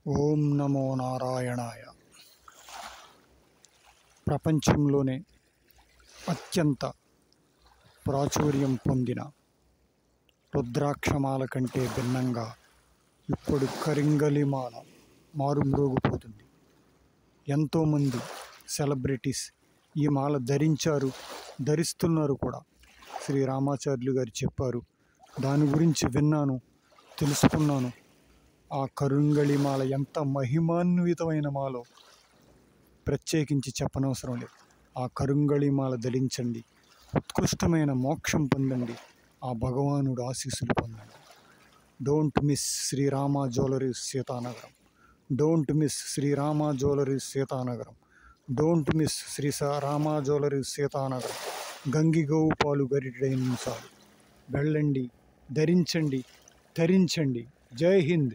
ఓం నమో నారాయణాయ. ప్రపంచంలోనే అత్యంత ప్రాచుర్యం పొందిన రుద్రాక్షమాల కంటే భిన్నంగా ఇప్పుడు కరింగలిమాల మారుమ్రోగిపోతుంది. ఎంతోమంది సెలబ్రిటీస్ ఈ మాల ధరిస్తున్నారు కూడా. శ్రీ రామాచార్యులు గారు చెప్పారు, దాని గురించి విన్నాను, తెలుసుకున్నాను. ఆ కరింగళిమాల ఎంత మహిమాన్వితమైన మాలో ప్రత్యేకించి చెప్పనవసరం లేదు. ఆ కరింగళిమాల ధరించండి, ఉత్కృష్టమైన మోక్షం పొందండి, ఆ భగవానుడు ఆశీస్సులు పొందండి. Don't miss Srirama jewelleries Seethanagaram. Don't miss Srirama jewelleries Seethanagaram. Don't miss Rama jewelleries Seethanagaram. గంగిగోవు పాలు గరిటెడైన నిమిషాలు. వెళ్ళండి, ధరించండి, ధరించండి. జై హింద్.